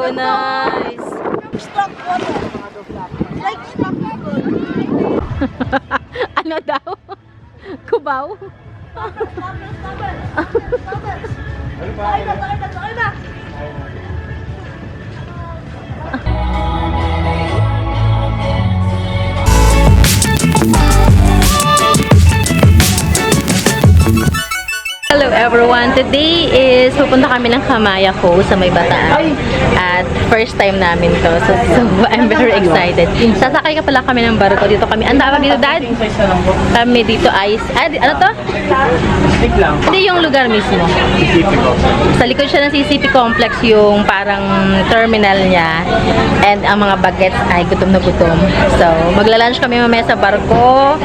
Oh, nice. Stock water. Like stock water. Ano daw? Kubaw? Tayo na. Hello everyone! Today is pupunta kami ng Kamaya Cove sa May Bataan. At first time namin to. So I'm very excited. Sasakay ka pala kami ng barko. Dito kami. Ang tawag dito, Dad? Kami dito ay... ano to? Hindi yung lugar mismo. Sa likod siya ng CCP Complex yung parang terminal niya. And ang mga bagets ay gutom na gutom. So magla-lunch kami mamaya sa barko.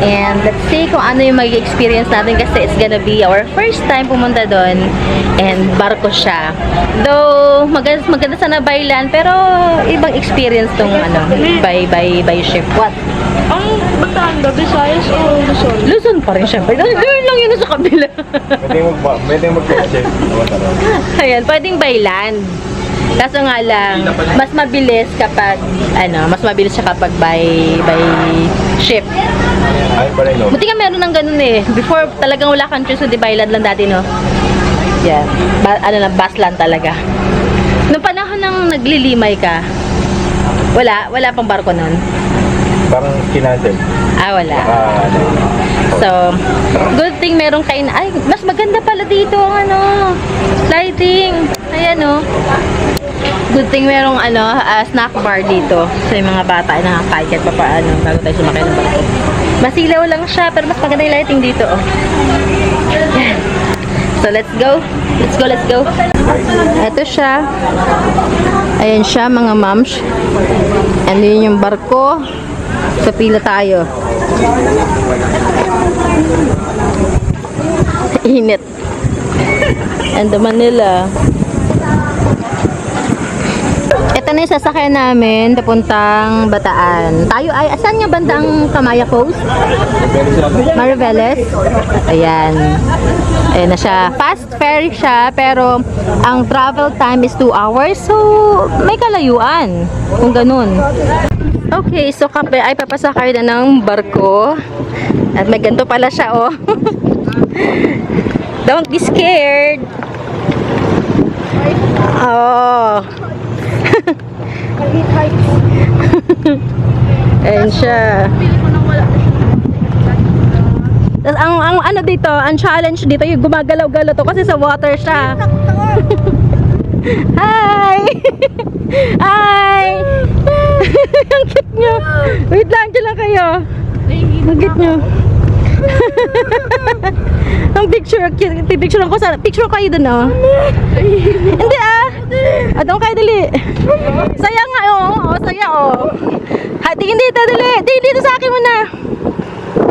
And let's see kung ano yung mag-experience natin kasi it's gonna be our first time pumunta doon, and barko siya. Though maganda sana by land, pero ibang experience tong ano, by ship. What? Ang Bataan ba? Visayas o Luzon? Luzon pa rin syempre. Doon lang yun sa kabila. Pwedeng mag-purchase. Ayan, pwedeng by land. Kaso nga lang, mas mabilis kapag mas mabilis siya kapag by ship. Ay, pa rin, no? Buti nga meron ng ganun eh. Before, talagang wala kang choice, di by land lang dati, no? Yan. Bus land talaga. Noong panahon ng naglilimay ka, wala pang barko nun. Parang kinancel. Wala. So, good thing meron kayo na, ay, mas maganda pala dito ang lighting. Ayan, no? Good thing merong snack bar dito. So, yung mga bata ay nakakain kahit pa paano bago tayo sumakay ng barko. Masilaw lang siya, pero mas maganda yung lighting dito, oh. Yan. So, let's go. Let's go. Ito siya. Ayan siya, mga moms. And yun yung barko. Sa pila tayo. Init. And the Manila. Ito na yung sasakyan namin papuntang Bataan. Tayo ay, asan nga bandang Kamaya Cove? Mariveles. Ayan. Ayan na siya. Fast ferry siya, pero ang travel time is 2 hours. So, may kalayuan. Kung ganun. Okay, so kape ay papasakay na ng barko. At may ganito pala siya, oh. Don't be scared. Oh. Ayan siya. Tapos ang ano dito, ang challenge dito, yung gumagalaw-galaw to kasi sa water siya. Hi! Hi! Ang cute nyo. Wait lang, dyan lang kayo. Ang cute nyo. Ang picture ko sana. Picture kayo dun, oh. Hindi, doon kayo, dali. Saya nga, oh. Saya, oh. Tingin dito, dali. Tingin dito sa akin muna.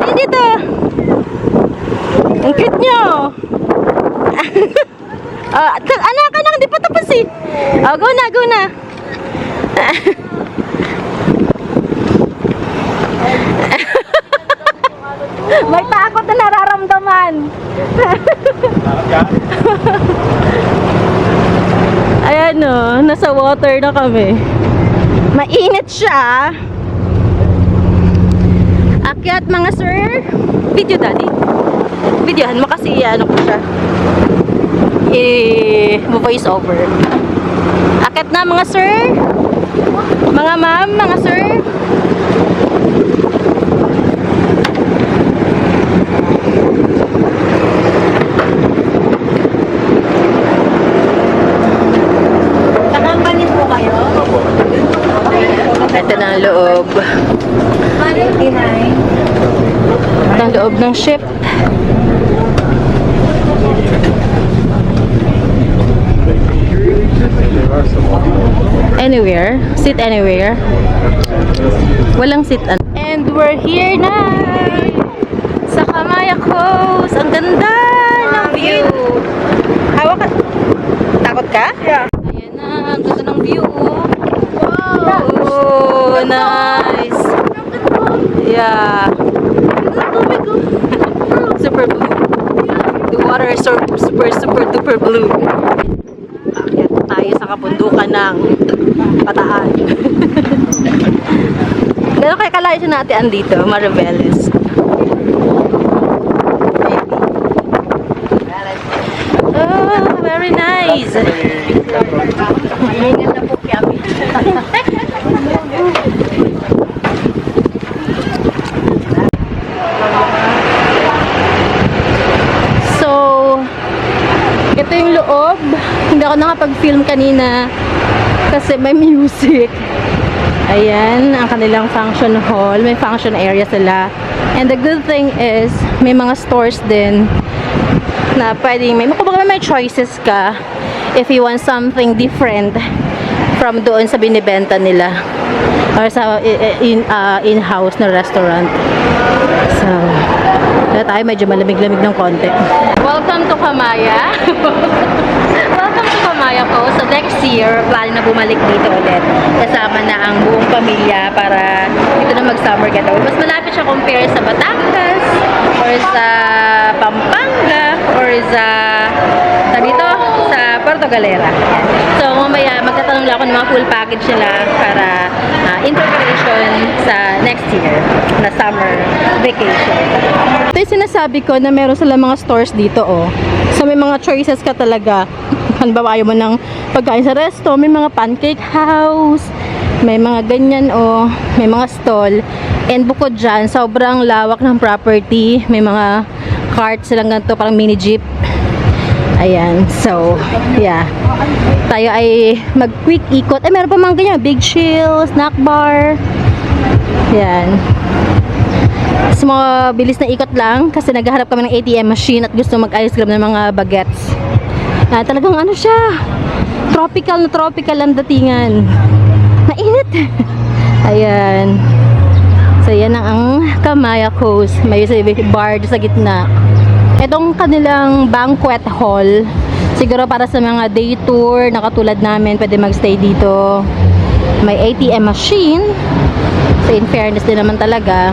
Tingin dito. Ang cute nyo. Anak, hindi pa tapos eh. Go na. May takot na nararamdaman. Ayan, oh, nasa water na kami. Mainit siya. Akyat mga sir. Video, daddy. Videohan mo kasi ko siya. Voice over. Akyat na mga sir. Mga ma'am, mga sir. Kakampanit po kayo? Ito na ang loob. Ito ang loob ng ship. Anywhere. Sit anywhere. Walang sit. And we're here na sa Kamaya Cove. Ang ganda ng view. Hawak ka. Takot ka? Yeah. Ayan na. Ang ganda ng view. Oh, nice. Yeah. Super blue. The water is super duper blue. tayo sa kabundukan ng Bataan. Gano'n kaya kalayo siya natin andito, Mariveles. Oh, very nice. Mahingan na po kami. So, ito yung loob. Hindi ako nakapag-film kanina kasi may music. Ayan, ang kanilang function hall. May function area sila. And the good thing is, may mga stores din na pwedeng kumbaga may choices ka if you want something different from doon sa binibenta nila or sa in-house na restaurant. So, kaya tayo medyo malamig-lamig ng konti. Welcome to Kamaya. Welcome to Kamaya po. So next year, plano na bumalik dito ulit. Kasama na ang buong pamilya para dito na mag-summer getaway. Mas malapit siya compare sa Batangas or sa Pampanga or sa dito sa Puerto Galera. So mamaya magtatanong lang ako ng mga full package nila para in preparation sa next year na summer vacation. Ito yung sinasabi ko na meron sila mga stores dito So may mga choices ka talaga. Halimbawa ayaw mo ng pagkain sa resto, may mga pancake house, may mga ganyan may mga stall. And bukod dyan, sobrang lawak ng property. May mga carts silang ganito, parang mini jeep. Ayan, so, yeah. Tayo ay mag-quick ikot. Meron pa mga ganyan, big chill, snack bar. Ayan. So, mga bilis na ikot lang kasi naghahanap kami ng ATM machine at gusto mag-ice cream ng mga bagets. Talagang ano siya, tropical na tropical ang datingan. Mainit. Ayan. So, yan ang Kamaya Coast. May bar sa gitna. Itong kanilang banquet hall, siguro para sa mga day tour na katulad namin, pwede magstay dito. May ATM machine. So, in fairness din naman talaga.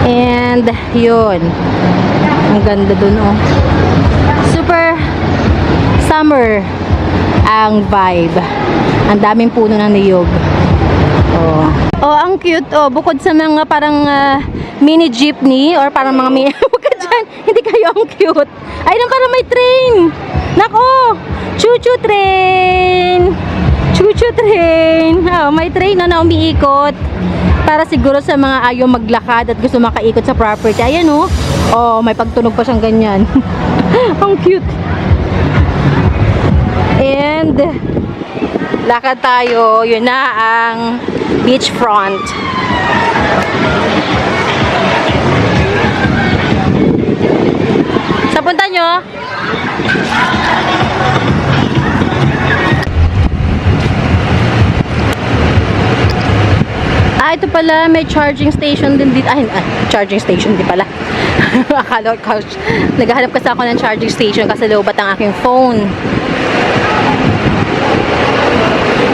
And, yun. Ang ganda dun, Super summer ang vibe. Ang daming puno ng niyog. Ang cute, bukod sa mga parang mini jeepney or parang mga mini bukod dyan, hindi kayo ang cute. Ay, nang parang may train. Nako, choo-choo train. Choo-choo train. May train na umiikot. Para siguro sa mga ayaw maglakad at gusto makaikot sa property. Ayan may pagtunog pa siyang ganyan. Ang cute. And lakad tayo, yun na ang beachfront. Sa punta nyo? Ito pala, may charging station din dito. Charging station din pala. Akala ko, naghahanap kasi ako ng charging station kasi lobat ang aking phone.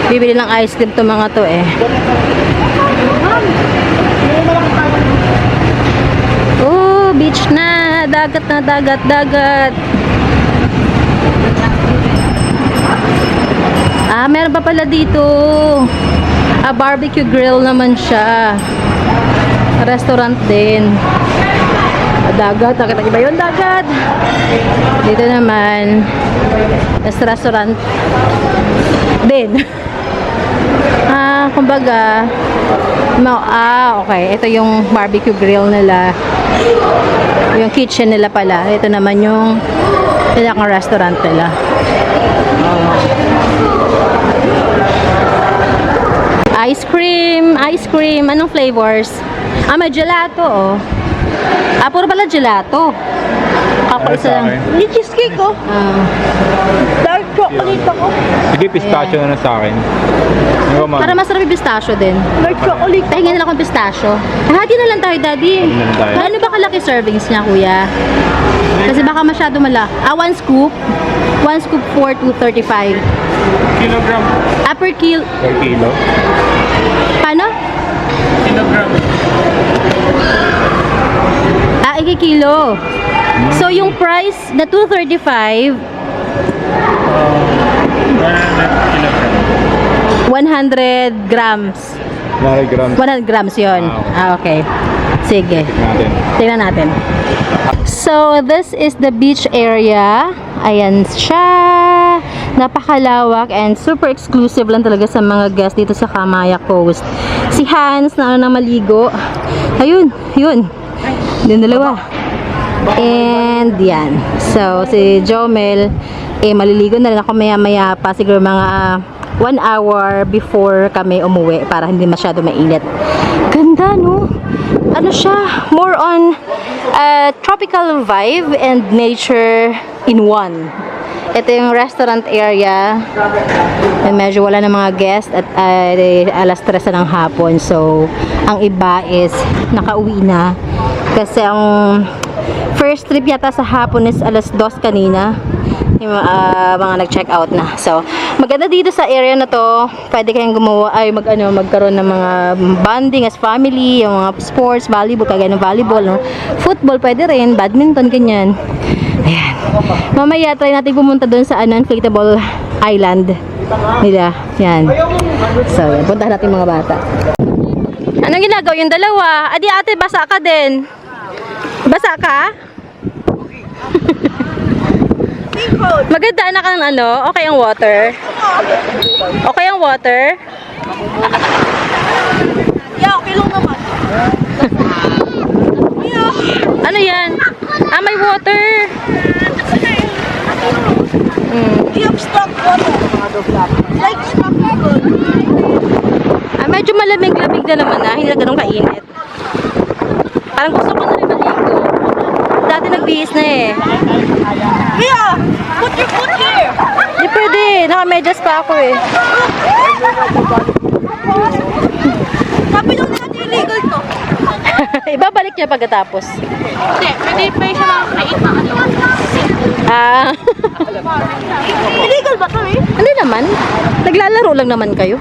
Bibili ng ice cream to mga to beach na, dagat na, dagat. Meron pa pala dito. Barbecue grill naman siya. Restaurant din. Dagat, nakita niyo ba yun? Dagat. Dito naman restaurant din. Kumbaga okay, ito yung barbecue grill nila, yung kitchen nila pala. Ito naman yung pinakang restaurant nila. Ice cream, anong flavors? May gelato puro pala gelato. Ako isa lang. May cheesecake dark chocolate ako. Sige, pistachio na lang sa akin. Para masarap yung pistachio din. Dark chocolate. Tahingin na lang akong pistachio. Hati na lang tayo, Daddy. Hati na lang tayo. Ano ba kalaki servings niya, Kuya? Kasi baka masyado malaki. 1 scoop. 1 scoop for 235. Kilogram. Per kilo. Per kilo. Paano? Kilogram. Kilo. So yung price na 235 100 grams. 100 grams 100 grams yun. Okay. Sige. natin. Tingnan natin. So, this is the beach area. Ayan siya. Napakalawak and super exclusive lang talaga sa mga guests dito sa Kamaya Coast. Si Hans na maligo. Ayun, yun. Yung dalawa. And yan. So, si Jomel, maliligo na rin ako maya-maya pa. Siguro mga 1 hour before kami umuwi para hindi masyado mainit. Ganda, no? Ano siya? More on tropical vibe and nature in one. Ito yung restaurant area. Medyo wala na mga guest at alas 3 na ng hapon. So, ang iba is nakauwi na. Kasi ang first trip yata sa hapon is alas 2 kanina. Yung mga nag-check out na. So, maganda dito sa area na to. Pwede kayong gumawa ay magkaroon ng mga bonding as family, yung mga sports, volleyball, kagaya ng volleyball, no? Football pwede rin, badminton, ganyan. Ayan. Mamaya try natin pumunta doon sa inflatable island nila. Yan. So, yan. Puntahan natin mga bata. Anong ginagawa yung dalawa? Adi ate, basa ka din. Basa ka? Maganda anak ang okay ang water. Okay ang water. Yeah, okay lang naman. Ano yan? May water. You have stock water. Like stock water. Medyo malamig-lamig na naman hindi na ganun kainit. Parang gusto ko na rin maligo. Dati nagbihis na Yeah, put your foot here. Di pwede, naka-medyas pa ako Sabi daw nila illegal to. Ibabalik niya pagkatapos. Hindi, pwede pa siya makakait ng Illegal ba to Hindi naman. Naglalaro lang naman kayo.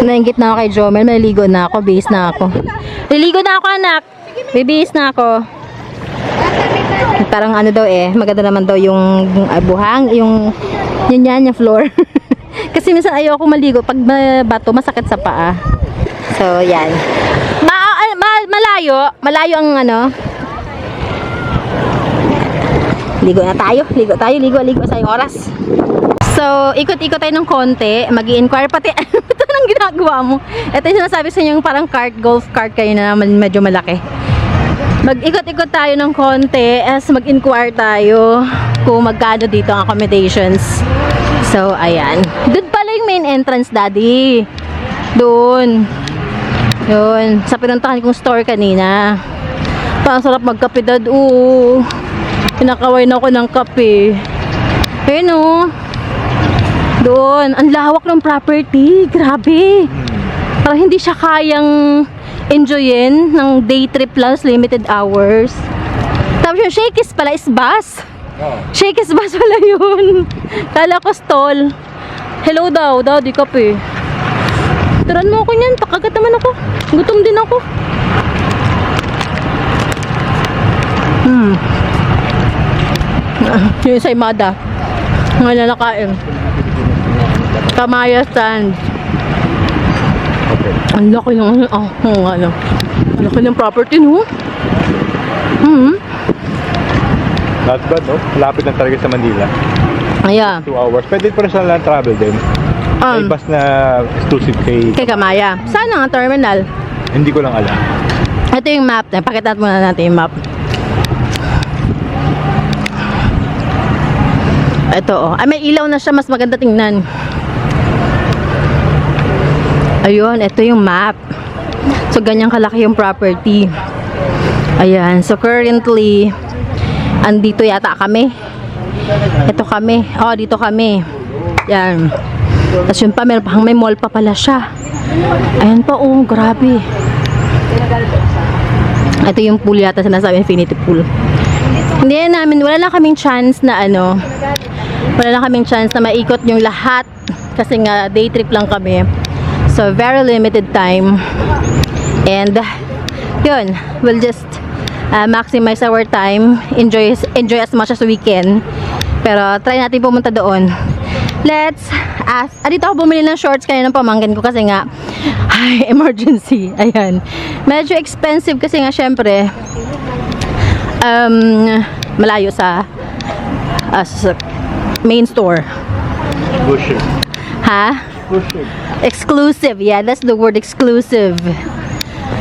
Nainggit na ako kay Jomel. Maliligo na ako. Bihis na ako. Liligo na ako, anak. Bibihis na ako. Parang daw maganda naman daw yung buhang, yung floor. Kasi minsan ayoko maligo pag bato, masakit sa paa. So, yan. Malayo ang Ligo na tayo. Ligo sa oras. So, ikot-ikot tayo ng konti. Mag-i-inquire pati. Ito nang ginagawa mo. Ito yung sinasabi sa inyo yung parang golf cart kayo na medyo malaki. Mag-ikot-ikot tayo ng konti as mag-inquire tayo kung magkano dito ang accommodations. So, ayan. Doon pala yung main entrance, Daddy. Doon. Yun. Sa pinuntahan kong store kanina. Parang sarap magkape, Dad. Oo. Pinakaway na ako ng kape. Ayun, doon. Ang lawak ng property. Grabe. Parang hindi siya kayang enjoyin ng day trip plus limited hours. Tapos yung Shakey's pala is bus. Shakey's bus pala yun. Kala ko stall. Hello daw, Daddy, kape. Turan mo ako niyan. Pakagat naman ako. Gutom din ako. Yung sa Imada. Ngayon na nakain. Kamaya stand. Ang laki ng ang laki ng property, no? Not bad, no? Lapit lang talaga sa Manila. Ayan. 2 hours. Pwede pa rin sa land travel din. May bus na exclusive kay Kamaya. Saan ang terminal? Hindi ko lang alam. Ito yung map. Pakita muna natin yung map. Ito, may ilaw na siya. Mas maganda tingnan. Ayun, ito yung map. So, ganyan kalaki yung property. Ayan. So, currently, andito yata kami. Ito kami. Dito kami. Yan. Tapos yun pa, may mall pa pala siya. Ayan pa, grabe. Ito yung pool yata, sinasabi, infinity pool. Hindi namin, wala lang kaming chance na maikot yung lahat. Kasi nga, day trip lang kami. So, very limited time. And, yun, we'll just maximize our time. Enjoy as much as we can. Pero, try natin pumunta doon. let's ask. Dito ako bumili ng shorts kanina ng pamangkin ko kasi nga, ay, emergency. Ayan. Medyo expensive kasi nga, syempre, malayo sa main store. Bullshit. Ha? Bullshit. Exclusive. Yeah, that's the word, exclusive.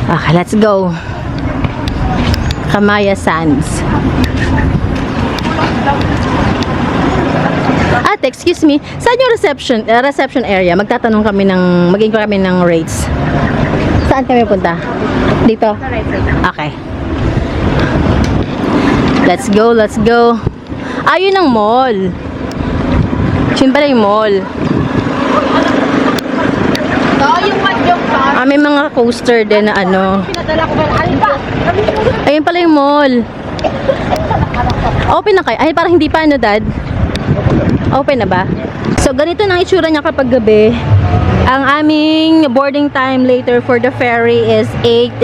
Okay, let's go. Kamaya Sands. Ate, excuse me. Saan yung reception area? Magtatanong kami kami ng rates. Saan kami punta? Dito? Okay. Let's go, let's go. Ayun ang mall. Yun pala yung mall. May mga coaster din na ano. Ayun pala yung mall. Open na kayo? Ay, parang hindi pa ano, Dad? Open na ba? So, ganito na ang itsura niya kapag gabi. Ang aming boarding time later for the ferry is 8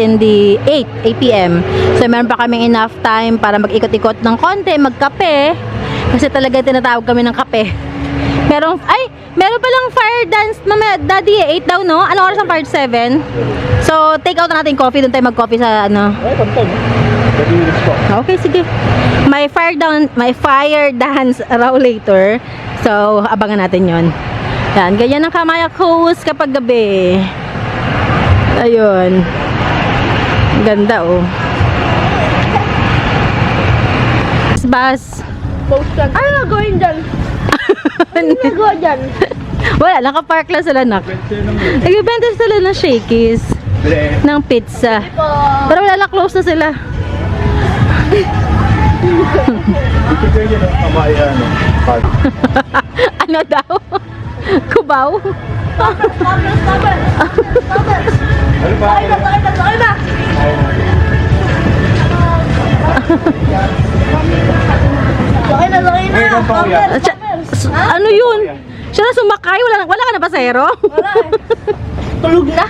p.m. So, meron pa kaming enough time para mag-ikot-ikot ng konti, magkape. Kasi talaga tinatawag kami ng kape. Meron palang fire dance, mamaya, Daddy, 8 daw, no? Ano oras ang fire? 7? So, take out na natin coffee, doon tayo mag-coffee sa, ano? Ay, pantay. Okay, sige. May fire dance raw later. So, abangan natin yon. Yan, ganyan ang Kamaya Coast kapag gabi. Ayun. Ganda, oh. Bus. Ano na gawin dyan? Ano na gawin dyan? Wala, nakapark lang sila, nak. Nagbibenta sila ng shakies, ng pizza. Pero wala na, close na sila. Ito kayo ng Kamaya, no? Ano daw? Kubaw? Ano ba? Sakay na! Ano yun? Siya na sumakay? Wala ka na pasahero? Tulog na.